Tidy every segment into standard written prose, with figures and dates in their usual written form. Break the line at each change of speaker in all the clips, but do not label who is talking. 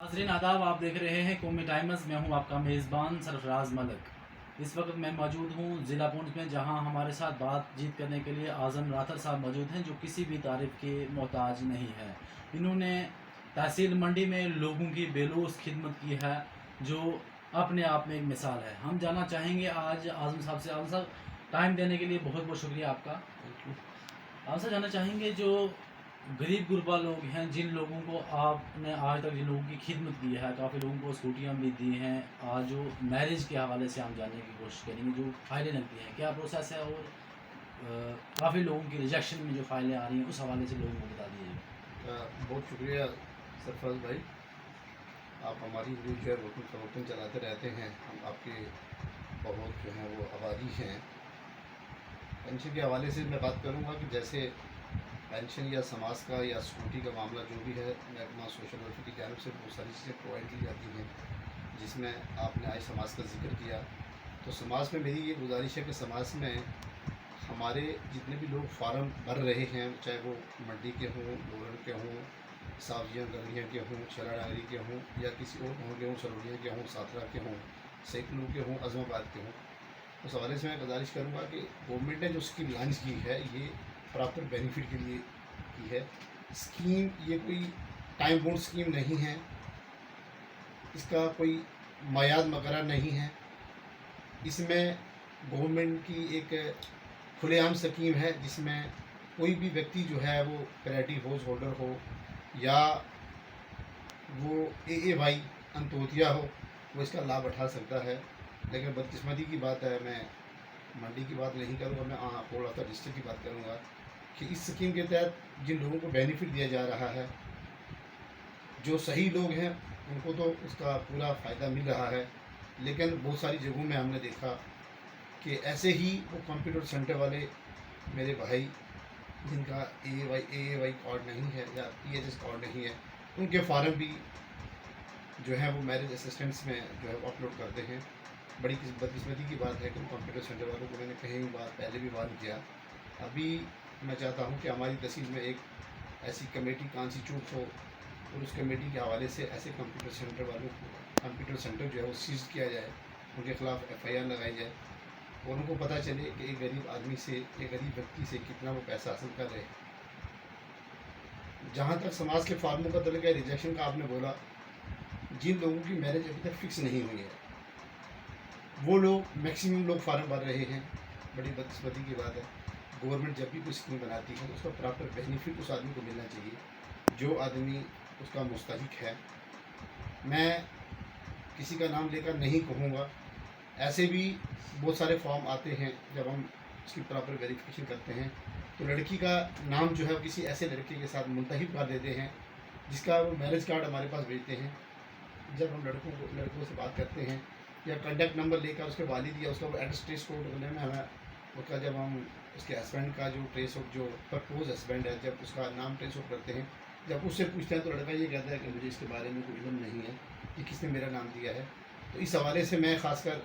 नाज़रीन आदाब, आप देख रहे हैं कौमी टाइम्स। मैं हूं आपका मेज़बान सरफराज मलिक। इस वक्त मैं मौजूद हूं ज़िला पुंछ में, जहां हमारे साथ बातचीत करने के लिए आज़म राथर साहब मौजूद हैं, जो किसी भी तारीफ़ के मोहताज नहीं है। इन्होंने तहसील मंडी में लोगों की बेलूस खिदमत की है, जो अपने आप में एक मिसाल है। हम जानना चाहेंगे आज आज़म साहब से। आज़म साहब, टाइम देने के लिए बहुत बहुत शुक्रिया आपका। आपसे जानना चाहेंगे, जो गरीब गुरबा लोग हैं, जिन लोगों को आपने आज तक जिन लोगों की खिदमत की है, काफ़ी लोगों को स्कूटियाँ भी दी हैं, आज जो मैरिज के हवाले से हम जानने की कोशिश करेंगे, जो फ़ाइलें लगती हैं, क्या प्रोसेस है, और काफ़ी लोगों की रिजेक्शन में जो फ़ाइलें आ रही हैं, उस हवाले से लोगों को बता दीजिए।
बहुत शुक्रिया सरफराज भाई। आप हमारी न्यूज़ जो है वतन चलाते रहते हैं। हम आपके बहुत जो हैं वो आभारी हैं। पेंशन के हवाले से मैं बात करूंगा कि जैसे पेंशन या समाज का या स्कूटी का मामला जो भी है, महकमा सोशल वेलफेयर की जानब से बहुत सारी चीज़ें प्रोवाइड की जाती हैं, जिसमें आपने आज समाज का जिक्र किया। तो समाज में मेरी ये गुजारिश है कि समाज में हमारे जितने भी लोग फार्म भर रहे हैं, चाहे वो मंडी के हों, लोरल के हों, सावजियाँ गलियाँ के हों, छला डागरी के हों, या किसी और गाँव के हों, सरोलियाँ के हों, साथरा के हों, सैकड़ों के हों, अज़माबाद के हों, उस हवाले से मैं गुजारिश करूँगा कि गवर्नमेंट ने जो स्कीम लॉन्च की है, ये प्रॉपर बेनिफिट के लिए की है। स्कीम ये कोई टाइम बाउंड स्कीम नहीं है, इसका कोई मयाद मकर्रर नहीं है। इसमें गवर्नमेंट की एक खुलेआम स्कीम है, जिसमें कोई भी व्यक्ति जो है वो प्रायोरिटी हाउस होल्डर हो या वो AAY अंत्योदया हो, वो इसका लाभ उठा सकता है। लेकिन बदकिस्मती की बात है, मैं मंडी की बात नहीं करूँगा, मैं होल ऑफ द डिस्ट्रिक्ट की बात करूँगा कि इस स्कीम के तहत जिन लोगों को बेनिफिट दिया जा रहा है, जो सही लोग हैं उनको तो उसका पूरा फ़ायदा मिल रहा है। लेकिन बहुत सारी जगहों में हमने देखा कि ऐसे ही वो कंप्यूटर सेंटर वाले मेरे भाई, जिनका AAY कार्ड नहीं है या PHS कार्ड नहीं है, उनके फार्म भी जो है वो मैरिज असिस्टेंट्स में जो है वो अपलोड करते हैं। बड़ी बदकिस्मती की बात है कि कंप्यूटर सेंटर वालों को मैंने कहीं बार पहले भी वार्न किया। अभी मैं चाहता हूं कि हमारी तहसील में एक ऐसी कमेटी कॉन्स्टिट्यूट हो और उस कमेटी के हवाले से ऐसे कंप्यूटर सेंटर वालों को, कंप्यूटर सेंटर जो है वो सीज किया जाए, उनके खिलाफ FIR लगाई जाए और उनको पता चले कि एक गरीब आदमी से, एक गरीब व्यक्ति से कितना वो पैसा हासिल कर रहे हैं। जहाँ तक समाज के फार्मों का तल्लुक है, रिजेक्शन का आपने बोला, जिन लोगों की मैरिज अभी तक फिक्स नहीं हुई है, वो लोग मैक्सिमम लोग फार्म भर रहे हैं। बड़ी बदकिस्मती की बात है। गवर्नमेंट जब भी कोई स्कीम बनाती है, उसका प्रॉपर बेनिफिट उस आदमी को मिलना चाहिए, जो आदमी उसका मुस्तहिक है। मैं किसी का नाम लेकर नहीं कहूँगा, ऐसे भी बहुत सारे फॉर्म आते हैं। जब हम उसकी प्रॉपर वेरिफिकेशन करते हैं तो लड़की का नाम जो है किसी ऐसे लड़के के साथ मुंतहिब कर देते हैं, जिसका वो मैरिज कार्ड हमारे पास भेजते हैं। जब हम लड़कों से बात करते हैं या कॉन्टैक्ट नंबर लेकर उसके वालिद या उसका वो एड्रेस ट्रेस कोड करने में हमें उसका, जब हम उसके हस्बैंड का जो ट्रेस आउट, जो प्रपोज हस्बैंड है, जब उसका नाम ट्रेस आउट करते हैं, जब उससे पूछते हैं तो लड़का ये कहता है कि मुझे इसके बारे में कोई इल्म नहीं है कि किसने मेरा नाम दिया है। तो इस हवाले से मैं ख़ासकर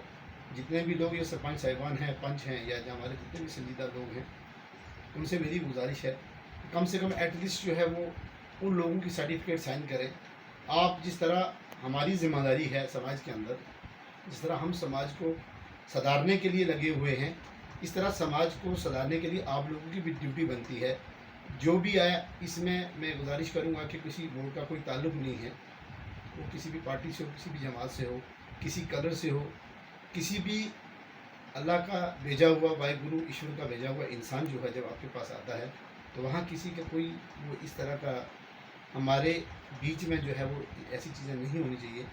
जितने भी लोग ये सरपंच साहिबान हैं, पंच हैं, या जो हमारे जितने भी संजीदा लोग हैं, उनसे मेरी गुजारिश है कम से कम एटलीस्ट जो है वो उन लोगों की सर्टिफिकेट साइन करें। आप जिस तरह, हमारी ज़िम्मेदारी है समाज के अंदर, जिस तरह हम समाज को सुधारने के लिए लगे हुए हैं, इस तरह समाज को सुधारने के लिए आप लोगों की भी ड्यूटी बनती है। जो भी आया, इसमें मैं गुजारिश करूंगा कि किसी वोट का कोई ताल्लुक़ नहीं है, वो किसी भी पार्टी से हो, किसी भी जमात से हो, किसी कलर से हो, किसी भी अल्लाह का भेजा हुआ, वाहिगुरु ईश्वर का भेजा हुआ इंसान जो है जब आपके पास आता है, तो वहाँ किसी का कोई वो इस तरह का हमारे बीच में जो है वो ऐसी चीज़ें नहीं होनी चाहिए।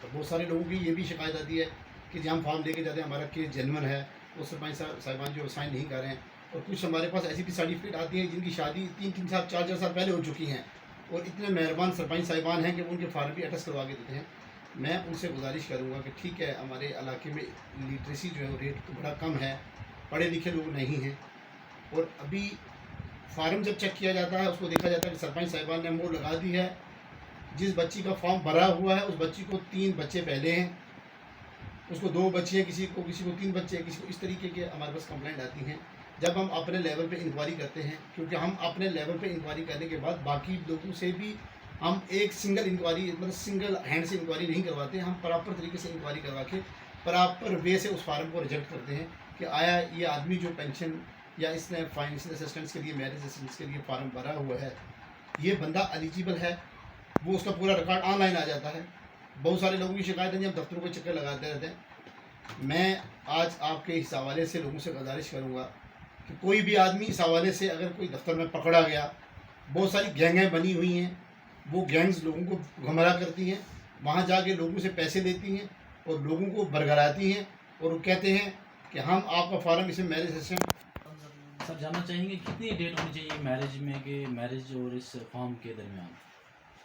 तो बहुत सारे लोगों की ये भी शिकायत आती है कि जब हम फॉर्म लेके जाते हैं, हमारा केस जेन्युइन है, वो सरपंच साहिबान जो साइन नहीं कर रहे हैं, और कुछ हमारे पास ऐसी भी सर्टिफिकेट आती हैं जिनकी शादी 3-3 साल 4-4 साल पहले हो चुकी हैं, और इतने मेहरबान सरपंच साहिबान हैं कि वो उनके फार्म भी अटैच करवा के देते हैं। मैं उनसे गुजारिश करूँगा कि ठीक है, हमारे इलाके में लिटरेसी जो है वो रेट तो बड़ा कम है, पढ़े लिखे लोग नहीं हैं, और अभी फार्म जब चेक किया जाता है उसको देखा जाता है कि सरपंच साहिबान ने मोहर लगा दी है, जिस बच्ची का फॉर्म भरा हुआ है उस बच्ची को 3 बच्चे पहले हैं, उसको 2 बच्चे हैं, किसी को 3 बच्चे हैं, किसी को, इस तरीके के हमारे पास कंप्लेंट आती हैं। जब हम अपने लेवल पे इंक्वायरी करते हैं, क्योंकि हम अपने लेवल पे इंक्वायरी करने के बाद बाकी लोगों से भी हम एक सिंगल इंक्वायरी मतलब सिंगल हैंड से इंक्वायरी नहीं करवाते, हम प्रॉपर तरीके से इंक्वायरी करवा के प्रॉपर वे से उस फार्म को रिजेक्ट करते हैं कि आया ये आदमी जो पेंशन या इसने फाइनेंशियल असिस्टेंस के लिए, मैरिज असिस्टेंस के लिए फार्म भरा हुआ है, ये बंदा एलिजिबल है, वो उसका पूरा रिकॉर्ड ऑनलाइन आ जाता है। बहुत सारे लोगों की शिकायत है, हम दफ्तरों को चक्कर लगाते रहते हैं। मैं आज आपके इस हवाले से लोगों से गुजारिश करूँगा कि कोई भी आदमी इस हवाले से अगर कोई दफ्तर में पकड़ा गया, बहुत सारी गैंगें बनी हुई हैं, वो गैंग्स लोगों को गुमराह करती हैं, वहाँ जाके लोगों से पैसे लेती हैं और लोगों को बरगलाती हैं और वो कहते हैं कि हम आपका फार्म इसमें मैरिज असिस्टेंट।
सर जानना चाहेंगे कितनी डेट होनी चाहिए मैरिज में, कि मैरिज और इस फॉर्म के दरमियान?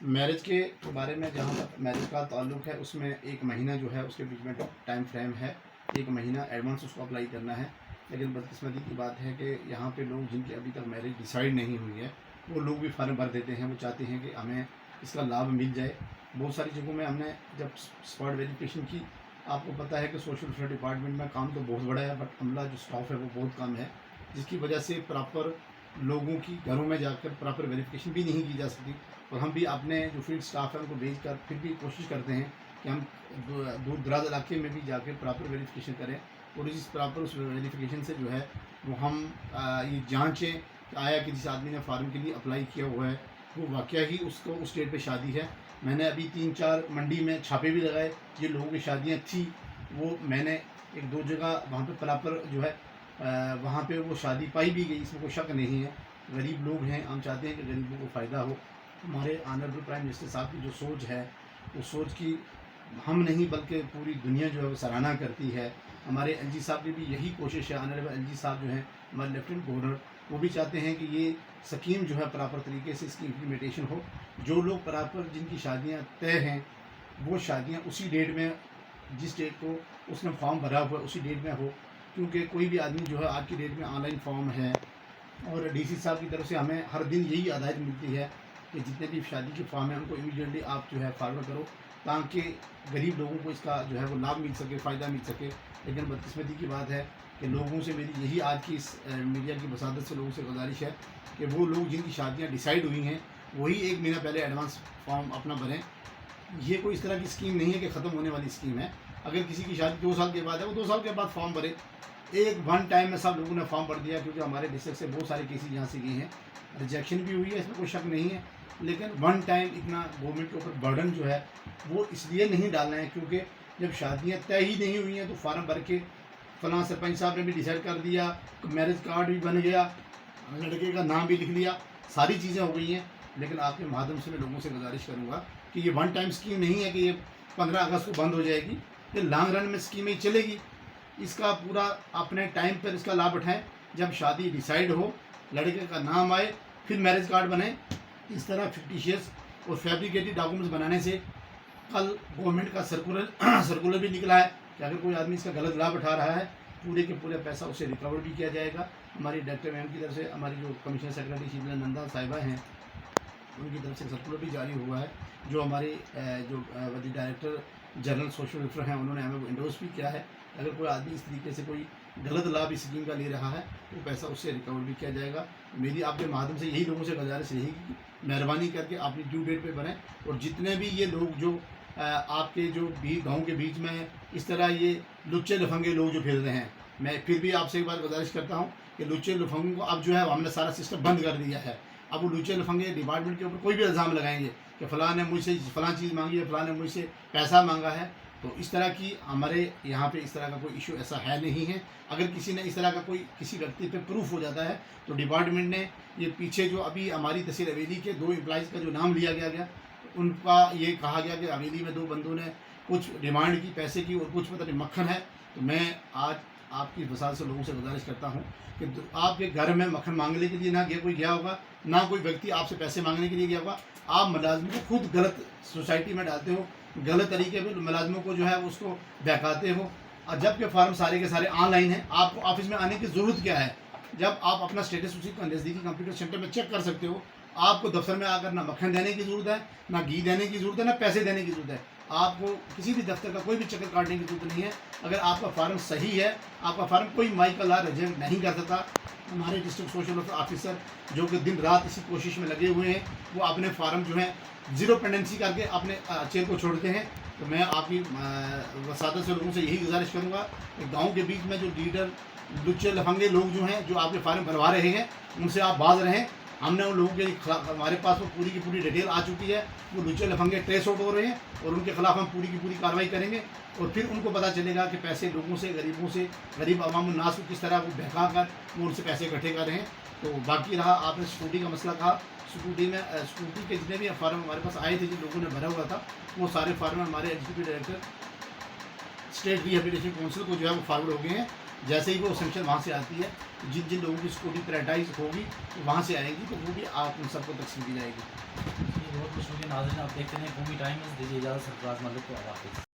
मैरिज के बारे में जहाँ तक मैरिज का ताल्लुक है, उसमें 1 महीना जो है उसके बीच में टाइम फ्रेम है, 1 महीना एडवांस उसको अप्लाई करना है। लेकिन बदकिस्मती की बात है कि यहाँ पे लोग जिनकी अभी तक मैरिज डिसाइड नहीं हुई है, वो लोग भी फार्म भर देते हैं। वो चाहते हैं कि हमें इसका लाभ मिल जाए। बहुत सारी जगहों में हमने जब स्पॉट वेरिफिकेशन की, आपको पता है कि सोशल वेलफेयर डिपार्टमेंट में काम तो बहुत बड़ा है, बट अमला जो स्टाफ है वो बहुत कम है, जिसकी वजह से प्रॉपर लोगों की घरों में जाकर प्रॉपर वेरिफिकेशन भी नहीं की जा सकती। और हम भी अपने जो फील्ड स्टाफ है उनको भेज कर फिर भी कोशिश करते हैं कि हम दूर दराज इलाके में भी जाकर प्रॉपर वेरिफिकेशन करें, और इस प्रॉपर उस वेरिफिकेशन से जो है वो हम ये जांचें कि आया कि जिस आदमी ने फार्म के लिए अप्लाई किया हुआ है वो वाकया ही उसको उस डेट पे शादी है। मैंने अभी 3-4 मंडी में छापे भी लगाए, ये लोगों की शादियाँ थी, वो मैंने 1-2 जगह वहाँ पे प्रॉपर जो है वहाँ पे वो शादी पाई भी गई, इसमें कोई शक नहीं है। गरीब लोग हैं, हम चाहते हैं कि गरीबों को फ़ायदा हो। हमारे ऑनरेबल प्राइम मिनिस्टर साहब की जो सोच है, उस सोच की हम नहीं बल्कि पूरी दुनिया जो है वो सराहना करती है। हमारे एलजी साहब की भी यही कोशिश है, ऑनरेबल एलजी साहब जो हैं हमारे लेफ्टिनेंट गवर्नर, वो भी चाहते हैं कि ये स्कीम जो है प्रॉपर तरीके से इसकी इम्प्लीमेंटेशन हो। जो लोग प्रॉपर जिनकी शादियाँ तय हैं, वो शादियाँ उसी डेट में, जिस डेट को उसने फॉर्म भरा हुआ है उसी डेट में हो। क्योंकि कोई भी आदमी जो है आज की डेट में ऑनलाइन फॉर्म है, और डीसी साहब की तरफ से हमें हर दिन यही हिदायत मिलती है कि जितने भी शादी के फॉर्म हैं उनको इमीडिएटली आप जो है फॉरवर्ड करो, ताकि गरीब लोगों को इसका जो है वो लाभ मिल सके, फ़ायदा मिल सके। लेकिन बदकिस्मती की बात है कि लोगों से मेरी यही आज की इस मीडिया की वसादत से लोगों से गुजारिश है कि वो लोग जिनकी शादियाँ डिसाइड हुई हैं वही 1 महीना पहले एडवांस फॉर्म अपना भरें। ये कोई इस तरह की स्कीम नहीं है कि ख़त्म होने वाली स्कीम है। अगर किसी की शादी 2 साल के बाद है, वो 2 साल के बाद फॉर्म भरे। एक वन टाइम में सब लोगों ने फॉर्म भर दिया, क्योंकि हमारे डिस्ट्रिक्ट से बहुत सारे केसेज यहाँ से गए हैं, रिजेक्शन भी हुई है, इसमें कोई शक नहीं है। लेकिन वन टाइम इतना गवर्नमेंट के ऊपर बर्डन जो है वो इसलिए नहीं डालना है क्योंकि जब शादियाँ तय ही नहीं हुई हैं तो फार्म भर के फलां सरपंच साहब ने भी डिसाइड कर दिया, मैरिज कार्ड भी बन गया, लड़के का नाम भी लिख लिया, सारी चीज़ें हो गई हैं। लेकिन आपके माध्यम से मैं लोगों से गुजारिश करूँगा कि ये वन टाइम स्कीम नहीं है कि ये 15 अगस्त को बंद हो जाएगी, ये लॉन्ग रन में स्कीमें चलेगी। इसका पूरा अपने टाइम पर इसका लाभ उठाएं। जब शादी डिसाइड हो, लड़के का नाम आए, फिर मैरिज कार्ड बने। इस तरह फिक्टिशियस और फैब्रिकेटेड डॉक्यूमेंट्स बनाने से कल गवर्नमेंट का सर्कुलर भी निकला है कि अगर कोई आदमी इसका गलत लाभ उठा रहा है, पूरे के पूरे पैसा उसे रिकवर भी किया जाएगा। हमारी डायरेक्टर मैम की तरफ से, हमारी जो कमिश्नर सेक्रेटरी शीतला नंदा साहिबा हैं, उनकी तरफ से सर्कुलर भी जारी हुआ है। जो हमारे जो डायरेक्टर जनरल सोशल वेलफेयर हैं, उन्होंने हमें इंडोर्स भी किया है। अगर कोई आदमी इस तरीके से कोई गलत लाभ इस स्कीम का ले रहा है तो पैसा उससे रिकवर भी किया जाएगा। मेरी आपके माध्यम से यही लोगों से गुजारिश रहेगी कि मेहरबानी करके अपनी ड्यू डेट पे बने, और जितने भी ये लोग जो आपके जो भी गाँव के बीच में इस तरह ये लुच्चे लफंगे लोग जो फिर रहे हैं, मैं फिर भी आपसे एक बार गुजारिश करता हूँ कि लुच्चे लफंगों को अब जो है हमने सारा सिस्टम बंद कर दिया है। अब वो लुच्चे लफंगे डिपार्टमेंट के ऊपर कोई भी इल्ज़ाम लगाएंगे कि फ़लाँ ने मुझसे फ़लाँ चीज़ मांगी है, फ़लाँ ने मुझसे पैसा मांगा है, तो इस तरह की हमारे यहाँ पे इस तरह का कोई इशू ऐसा है नहीं है। अगर किसी ने इस तरह का कोई किसी व्यक्ति पे प्रूफ हो जाता है तो डिपार्टमेंट ने ये पीछे जो अभी हमारी तहसील हवेली के 2 एम्प्लॉइज़ का जो नाम लिया गया उनका ये कहा गया कि हवेली में 2 बंदों ने कुछ डिमांड की पैसे की और कुछ पता नहीं मक्खन है। तो मैं आज आपकी वसात से लोगों से गुजारिश करता हूँ कि आपके घर में मक्खन मांगने के लिए ना कोई गया होगा, ना कोई व्यक्ति आपसे पैसे मांगने के लिए गया होगा। आप मुलाजमों को खुद गलत सोसाइटी में डालते हो, गलत तरीके पे मुलाजमों को जो है उसको बहकाते हो। और जबकि फार्म सारे के सारे ऑनलाइन हैं, आपको ऑफिस में आने की ज़रूरत क्या है? जब आप अपना स्टेटस उसी नज़दीकी कंप्यूटर सेंटर में चेक कर सकते हो। आपको दफ्तर में आकर ना मक्खन देने की ज़रूरत है, ना घी देने की ज़रूरत है, ना पैसे देने की ज़रूरत है। आपको किसी भी दफ्तर का कोई भी चक्कर काटने की जरूरत नहीं है। अगर आपका फार्म सही है, आपका फार्म कोई माइकल ला रिजेक्ट नहीं कर सकता। हमारे डिस्ट्रिक्ट सोशल वेलफेयर ऑफिसर जो कि दिन रात इसी कोशिश में लगे हुए हैं, वो अपने फार्म जो है जीरो पेंडेंसी करके अपने चेयर को छोड़ते हैं। तो मैं आपकी वसादत से लोगों से यही गुजारिश करूँगा कि गाँव के बीच में जो लीडर लुच्चे लफंगे लोग जो हैं, जो आपके फार्म भरवा रहे हैं, उनसे आप बाज रहें। हमने उन लोगों के हमारे पास वो पूरी की पूरी डिटेल आ चुकी है। वो लुच्चे लफंगे ट्रेस आउट हो रहे हैं और उनके खिलाफ हम पूरी की पूरी कार्रवाई करेंगे। और फिर उनको पता चलेगा कि पैसे लोगों से, गरीबों से, गरीब अवाम नास को किस तरह वो बहका कर वो उनसे पैसे इकट्ठे कर रहे हैं। तो बाकी रहा, आपने सिक्योरिटी का मसला कहा। सिक्योरिटी के जितने भी फार्म हमारे पास आए थे, जिन लोगों ने भरा हुआ था, वो सारे फार्म हमारे executive director state rehabilitation council को जो है वो फॉरवर्ड हो गए हैं। जैसे ही वो सेंक्शन वहाँ से आती है, जिन जिन लोगों की सिक्योरिटी प्रायोरिटाइज होगी तो वहाँ से आएंगी, तो वो भी आप उन सबको तकसीम दी जाएगी।
बहुत बहुत शुक्रिया नाज़रीन, आप देखते हैं कौमी टाइम्स। दीजिए इजाज़त, सरफराज मलिक को। अल्लाह हाफ़िज़।